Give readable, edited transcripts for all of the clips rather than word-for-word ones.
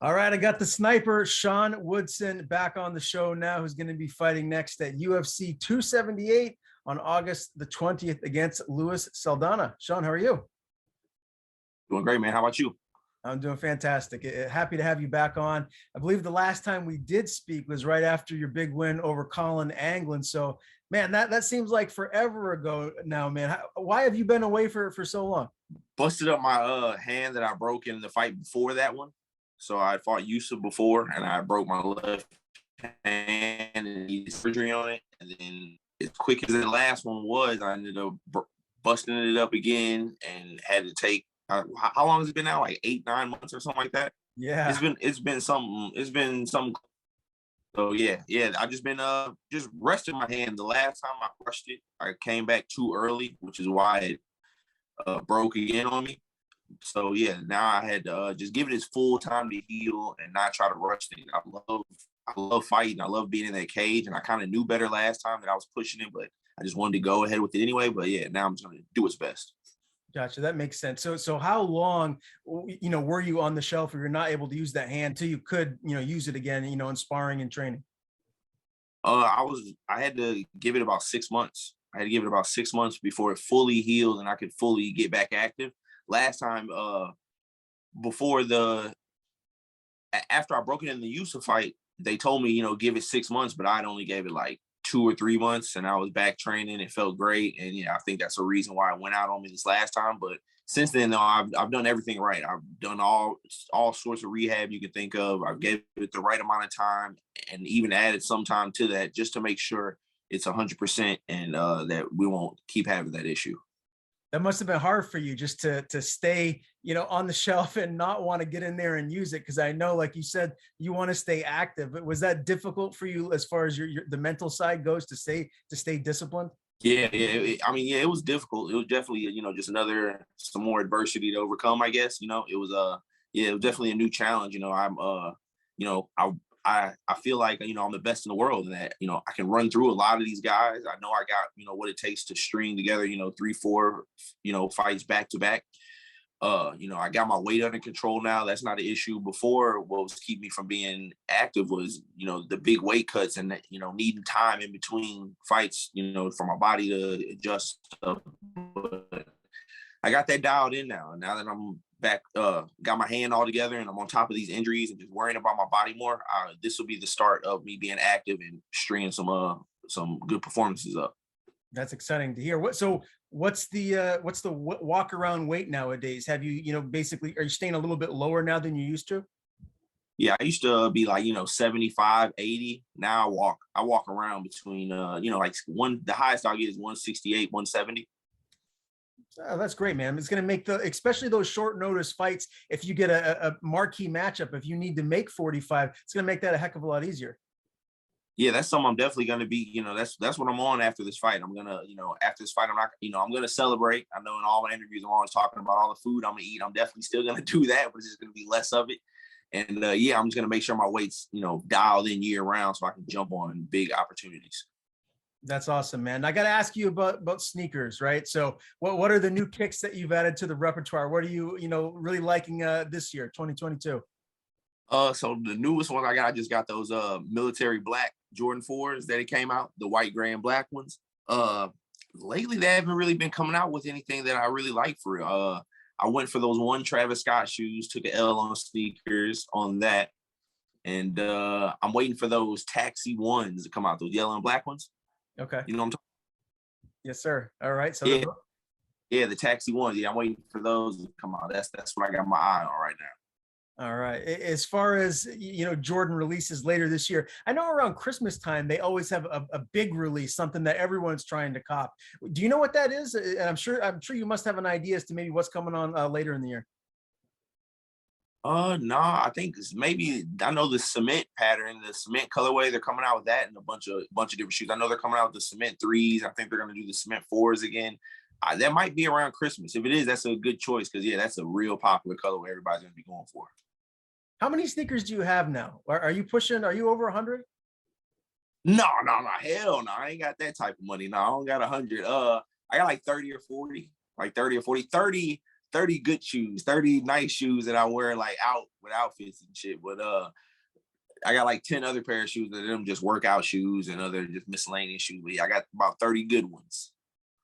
All right, I got the sniper, Sean Woodson, back on the show now, who's going to be fighting next at UFC 278 on August the 20th against Luis Saldana. Sean, how are you? Doing great, man. How about you? I'm doing fantastic. Happy to have you back on. I believe the last time we did speak was right after your big win over Colin Anglin. So, man, that seems like forever ago now, man. Why have you been away for so long? Busted up my hand that I broke in the fight before that one. So I fought Yusuf before, and I broke my left hand and needed surgery on it. And then, as quick as the last one was, I ended up busting it up again and had to take. How long has it been now? Like 8-9 months or something like that. Yeah, It's been something. It's been some. So yeah. I just rested my hand. The last time I rushed it, I came back too early, which is why it broke again on me. So yeah, now I had to just give it its full time to heal and not try to rush it. I love fighting. I love being in that cage, and I kind of knew better last time that I was pushing it, but I just wanted to go ahead with it anyway. But yeah, now I'm just gonna do its best. gotcha. That makes sense. So how long, were you on the shelf, or you're not able to use that hand till you could, use it again, in sparring and training? I had to give it about 6 months. I had to give it about 6 months before it fully healed and I could fully get back active. Last time, before after I broke it in the Yusuf fight, they told me, give it 6 months, but I'd only gave it like 2 or 3 months, and I was back training. It felt great, and I think that's a reason why it went out on me this last time. But since then, though, I've done everything right. I've done all sorts of rehab you can think of. I've gave it the right amount of time, and even added some time to that just to make sure it's 100% and that we won't keep having that issue. That must have been hard for you just to stay, on the shelf and not want to get in there and use it. Cause I know, like you said, you want to stay active, but was that difficult for you as far as the mental side goes to stay disciplined? Yeah. It was difficult. It was definitely, just some more adversity to overcome, I guess. It was definitely a new challenge. I feel like, I'm the best in the world, and that, I can run through a lot of these guys. I know I got, what it takes to string together, 3-4, fights back to back. I got my weight under control now. That's not an issue. Before, what was keeping me from being active was, the big weight cuts and, needing time in between fights, for my body to adjust. But I got that dialed in now. And now that I'm back, got my hand all together and I'm on top of these injuries and just worrying about my body more, this will be the start of me being active and stringing some good performances up. That's exciting to hear. What's the walk around weight nowadays? Have you, basically, are you staying a little bit lower now than you used to? Yeah, I used to be like, 75, 80. Now I walk around between, like the highest I'll get is 168, 170. Oh, that's great, man. It's going to make especially those short notice fights. If you get a marquee matchup, if you need to make 45, it's going to make that a heck of a lot easier. Yeah, that's something I'm definitely going to be, that's what I'm on after this fight. I'm going to, after this fight, I'm not, I'm going to celebrate. I know in all my interviews, I'm always talking about all the food I'm going to eat. I'm definitely still going to do that, but it's just going to be less of it. And I'm just going to make sure my weight's, dialed in year round so I can jump on big opportunities. That's awesome, man. I got to ask you about sneakers, right? So what are the new kicks that you've added to the repertoire? What are you, really liking this year, 2022? So the newest one I just got those military black Jordan 4s that it came out, the white, gray, and black ones. Lately they haven't really been coming out with anything that I really like for real. I went for those one Travis Scott shoes, took an L on sneakers on that. And I'm waiting for those taxi ones to come out, those yellow and black ones. Okay. You know what I'm talking Yes, sir. All right. So about? Yeah, the taxi ones. Yeah, I'm waiting for those to come out. That's what I got my eye on right now. all right. As far as, Jordan releases later this year, I know around Christmas time, they always have a big release, something that everyone's trying to cop. Do you know what that is? And I'm sure you must have an idea as to maybe what's coming on later in the year. No, I think I know the cement pattern, the cement colorway. They're coming out with that and a bunch of different shoes. I know they're coming out with the cement 3s. I think they're going to do the cement 4s again. That might be around Christmas. If it is, that's a good choice because that's a real popular colorway everybody's going to be going for. How many sneakers do you have now? Are you over 100? No, hell no. I ain't got that type of money. No, I don't got 100. I got like 30 or 40, like 30 or 40. 30 30 good shoes, 30 nice shoes that I wear like out with outfits and shit. But I got like 10 other pair of shoes that them just workout shoes and other just miscellaneous shoes. But yeah, I got about 30 good ones.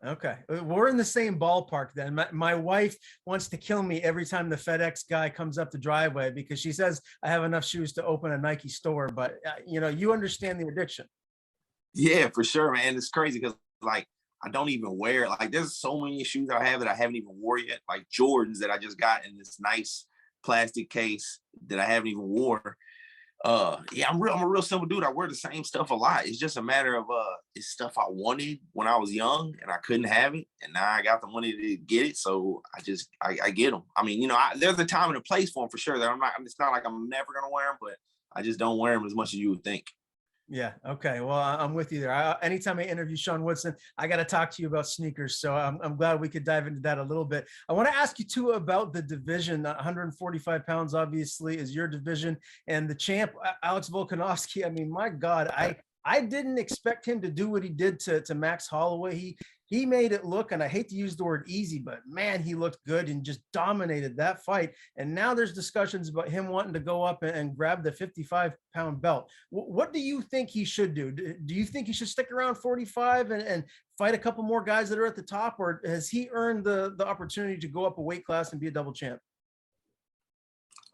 Okay, we're in the same ballpark then. My wife wants to kill me every time the FedEx guy comes up the driveway because she says I have enough shoes to open a Nike store. But you understand the addiction. Yeah, for sure, man. It's crazy because like I don't even wear, like there's so many shoes I have that I haven't even wore yet. Like Jordans that I just got in this nice plastic case that I haven't even wore. Yeah, I'm a real simple dude. I wear the same stuff a lot. It's just a matter of it's stuff I wanted when I was young and I couldn't have it, and now I got the money to get it, so I get them. I mean, there's a time and a place for them for sure. That it's not like I'm never gonna wear them, but I just don't wear them as much as you would think. Yeah. Okay. Well, I'm with you there. Anytime I interview Sean Woodson, I got to talk to you about sneakers. So I'm glad we could dive into that a little bit. I want to ask you too about the division. 145 pounds, obviously, is your division, and the champ, Alex Volkanovski. I mean, my God, I didn't expect him to do what he did to Max Holloway. He made it look, and I hate to use the word easy, but man, he looked good and just dominated that fight. And now there's discussions about him wanting to go up and grab the 55-pound belt. What do you think he should do? Do you think he should stick around 45 and fight a couple more guys that are at the top, or has he earned the opportunity to go up a weight class and be a double champ?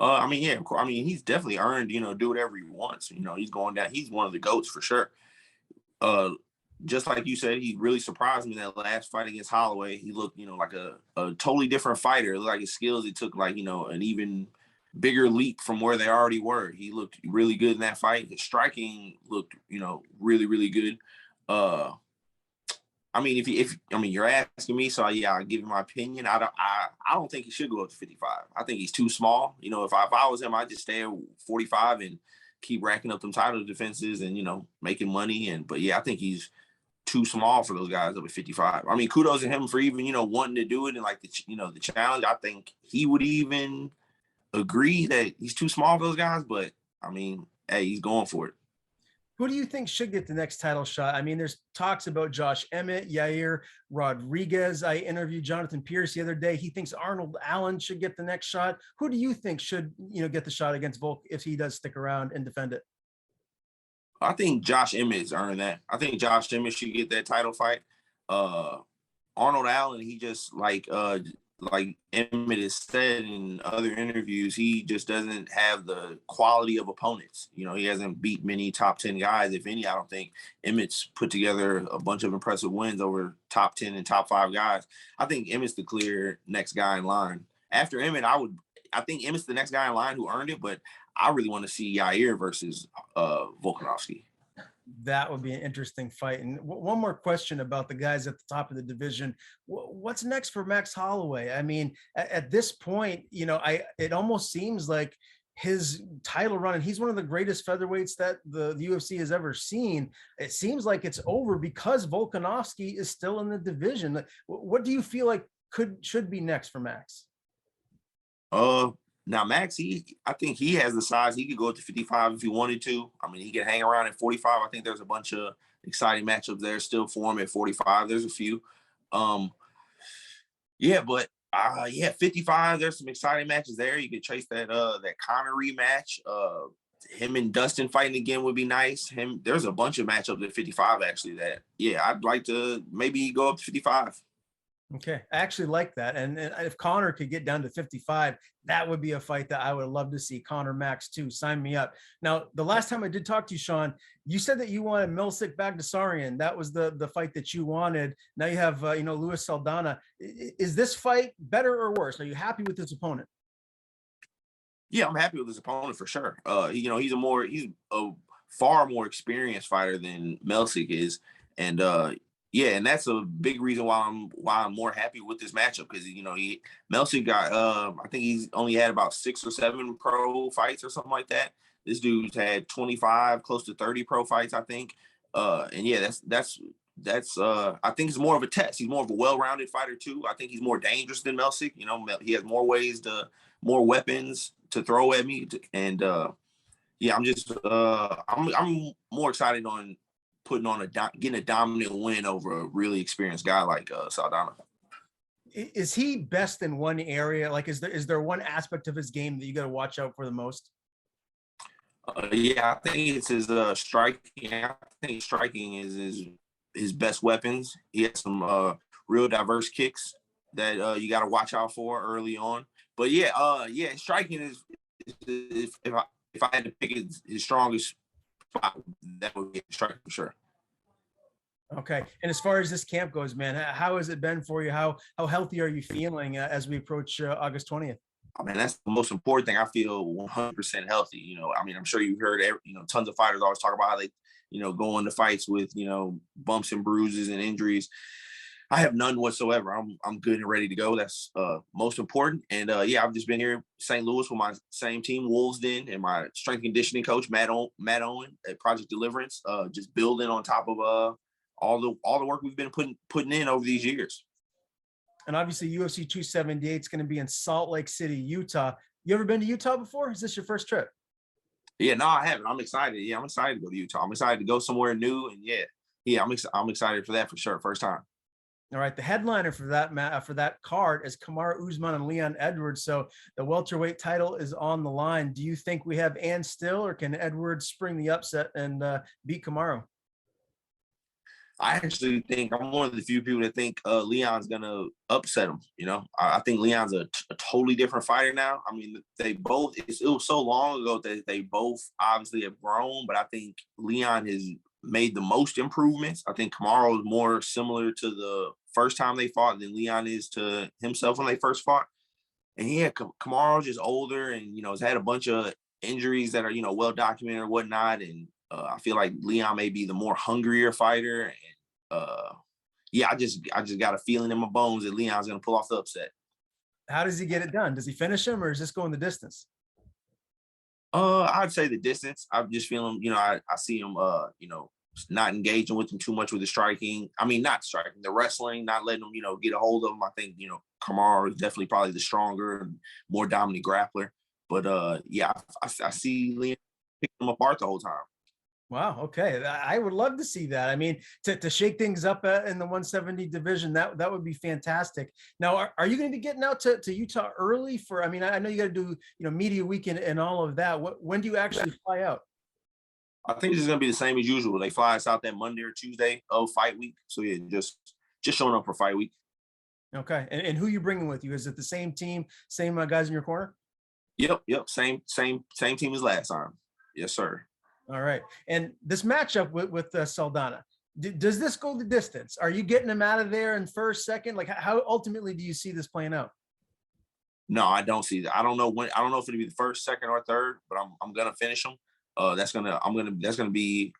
I mean, yeah, of course. I mean, he's definitely earned, do whatever he wants. He's going down. He's one of the GOATs for sure. Just like you said, he really surprised me that last fight against Holloway. He looked, like a totally different fighter. It looked like his skills, it took like, an even bigger leap from where they already were. He looked really good in that fight. His striking looked, really, really good. I mean, if you're asking me, so yeah, I'll give you my opinion. I don't think he should go up to 55. I think he's too small. If I was him, I'd just stay at 45 and keep racking up them title defenses and making money. But yeah, I think he's too small for those guys up at 55. I mean, kudos to him for even wanting to do it and like the challenge. I think he would even agree that he's too small for those guys. But I mean, hey, he's going for it. Who do you think should get the next title shot? I mean, there's talks about Josh Emmett, Yair Rodriguez. I interviewed Jonathan Pierce the other day. He thinks Arnold Allen should get the next shot. Who do you think should, get the shot against Volk if he does stick around and defend it? I think Josh Emmett's earned that. I think Josh Emmett should get that title fight. Arnold Allen, he just like Emmett has said in other interviews, he just doesn't have the quality of opponents. He hasn't beat many top 10 guys, if any. I don't think Emmett's put together a bunch of impressive wins over top 10 and top 5 guys. I think Emmett's the clear next guy in line. After Emmett, I think Emmett's the next guy in line who earned it, but I really want to see Yair versus Volkanovski. That would be an interesting fight. And one more question about the guys at the top of the division. What's next for Max Holloway? I mean, at this point, it almost seems like his title run, and he's one of the greatest featherweights that the UFC has ever seen. It seems like it's over because Volkanovski is still in the division. What do you feel like should be next for Max? Now Max, I think he has the size. He could go up to 55 if he wanted to. I mean, he can hang around at 45. I think there's a bunch of exciting matchups there still for him at 45. There's a few. Yeah, but 55. There's some exciting matches there. You could chase that Conor rematch. Him and Dustin fighting again would be nice. There's a bunch of matchups at 55 actually that I'd like to maybe go up to 55. Okay, I actually like that. And if Conor could get down to 55, that would be a fight that I would love to see. Conor Max too. Sign me up. Now, the last time I did talk to you, Sean, you said that you wanted Milsic Bagdasaryan. That was the fight that you wanted. Now you have Luis Saldana. Is this fight better or worse? Are you happy with this opponent? Yeah, I'm happy with his opponent for sure. He's a far more experienced fighter than Milsic is, and and that's a big reason why I'm more happy with this matchup because Milsic got I think he's only had about 6 or 7 pro fights or something like that. This dude's had 25, close to 30 pro fights, I think. That's I think it's more of a test. He's more of a well-rounded fighter too. I think he's more dangerous than Milsic. He has more weapons to throw at me, and I'm more excited on getting a dominant win over a really experienced guy like Saldana. Is he best in one area? Like, is there one aspect of his game that you got to watch out for the most? Yeah, I think it's his striking. I think striking is his best weapons. He has some real diverse kicks that you got to watch out for early on. But yeah, striking is if I had to pick his strongest spot, that would be striking for sure. Okay. And as far as this camp goes, man, how has it been for you? How healthy are you feeling as we approach August 20th? I mean, that's the most important thing. I feel 100% healthy. I mean, I'm sure you've heard, tons of fighters always talk about how they, go into fights with, bumps and bruises and injuries. I have none whatsoever. I'm good and ready to go. That's most important. And yeah, I've just been here in St. Louis with my same team, Wolves Den, and my strength and conditioning coach, Matt Owen at Project Deliverance, just building on top of all the work we've been putting in over these years. And obviously UFC 278 is going to be in Salt Lake City, Utah. You ever been to Utah before? Is this your first trip? Yeah, no, I haven't. I'm excited. Yeah, I'm excited to go to Utah. I'm excited to go somewhere new. And yeah, I'm excited for that for sure. First time. All right. The headliner for that card is Kamaru Usman and Leon Edwards. So the welterweight title is on the line. Do you think we have Ann Still, or can Edwards spring the upset and beat Kamaru? I actually think I'm one of the few people that think Leon's gonna upset him. I think Leon's a totally different fighter now. I mean, they both. It was so long ago that they both obviously have grown, but I think Leon has made the most improvements. I think Kamaru is more similar to the first time they fought than Leon is to himself when they first fought. And yeah, Kamaru's just older and has had a bunch of injuries that are well documented or whatnot, and I feel like Leon may be the more hungrier fighter. And yeah, I just got a feeling in my bones that Leon's gonna pull off the upset. How does he get it done? Does he finish him, or is this going the distance? I'd say the distance. I'm just feeling, I see him, not engaging with him too much with the striking. I mean, not striking, the wrestling, not letting him, get a hold of him. I think, Kamaru is definitely probably the stronger, more dominant grappler. But yeah, I see Leon picking him apart the whole time. Wow. Okay. I would love to see that. I mean, to shake things up in the 170 division, that would be fantastic. Now, are you going to be getting out to Utah early for, I mean, I know you got to do, media weekend and all of that. When do you actually fly out? I think this is going to be the same as usual. They fly us out that Monday or Tuesday of fight week. So yeah, just showing up for fight week. Okay. And who you bringing with you? Is it the same team, same guys in your corner? Yep. Same team as last time. Yes, sir. All right. And this matchup with Saldana, does this go the distance? Are you getting him out of there in first, second? Like, how ultimately do you see this playing out? No, I don't see that. I don't know when. I don't know if it'll be the first, second, or third, but I'm gonna finish him. That's gonna be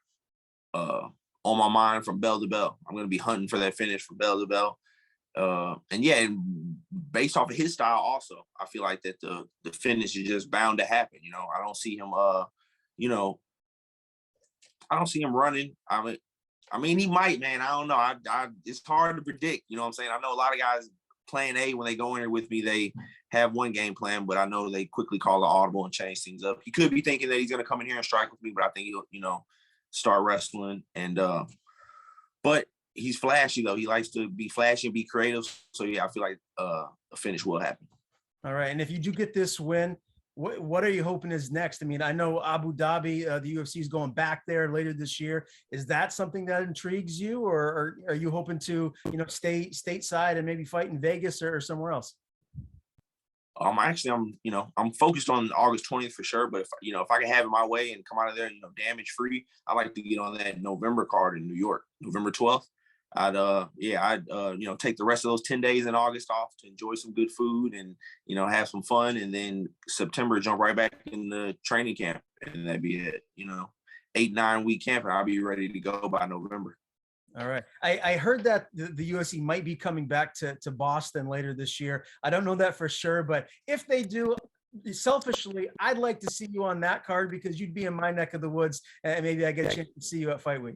on my mind from bell to bell. I'm gonna be hunting for that finish from bell to bell. And yeah, and based off of his style, also, I feel like that the finish is just bound to happen. I don't see him. I don't see him running. I mean, he might, man. I don't know. It's hard to predict. You know what I'm saying? I know a lot of guys plan A when they go in here with me, they have one game plan, but I know they quickly call the audible and change things up. He could be thinking that he's going to come in here and strike with me, but I think he'll, start wrestling. And but he's flashy though. He likes to be flashy and be creative. So yeah, I feel like a finish will happen. All right. And if you do get this win, what are you hoping is next? I mean, I know Abu Dhabi, the UFC is going back there later this year. Is that something that intrigues you, or are you hoping to, stay stateside and maybe fight in Vegas or somewhere else? I'm focused on August 20th for sure. But if I can have it my way and come out of there, damage free, I like to get on that November card in New York, November 12th. I'd take the rest of those 10 days in August off to enjoy some good food and, have some fun. And then September, jump right back in the training camp. And that'd be it, 8-9 week camp. And I'll be ready to go by November. All right. I heard that the UFC might be coming back to Boston later this year. I don't know that for sure, but if they do, selfishly, I'd like to see you on that card because you'd be in my neck of the woods and maybe I get a chance to see you at Fight Week.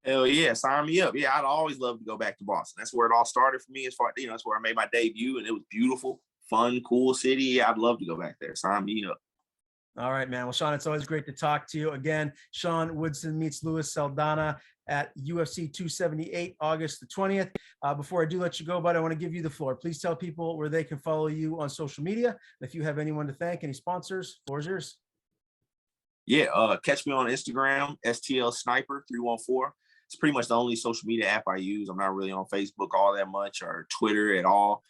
Hell yeah, sign me up. Yeah, I'd always love to go back to Boston. That's where it all started for me. As far that's where I made my debut, and it was beautiful, fun, cool city. Yeah, I'd love to go back there. Sign me up. All right, man. Well, Sean, it's always great to talk to you again. Sean Woodson meets Luis Saldana at UFC 278, August the 20th. Before I do let you go, but I want to give you the floor. Please tell people where they can follow you on social media. If you have anyone to thank, any sponsors, floor is yours. Yeah, catch me on Instagram, STL Sniper 314. It's pretty much the only social media app I use. I'm not really on Facebook all that much or Twitter at all.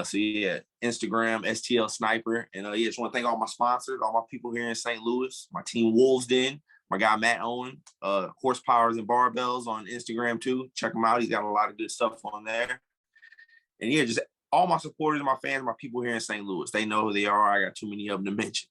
So yeah, Instagram, STL Sniper. And yeah, just want to thank all my sponsors, all my people here in St. Louis, my team Wolves Den, my guy Matt Owen, Horsepowers and Barbells on Instagram too. Check him out. He's got a lot of good stuff on there. And yeah, just all my supporters, my fans, my people here in St. Louis. They know who they are. I got too many of them to mention.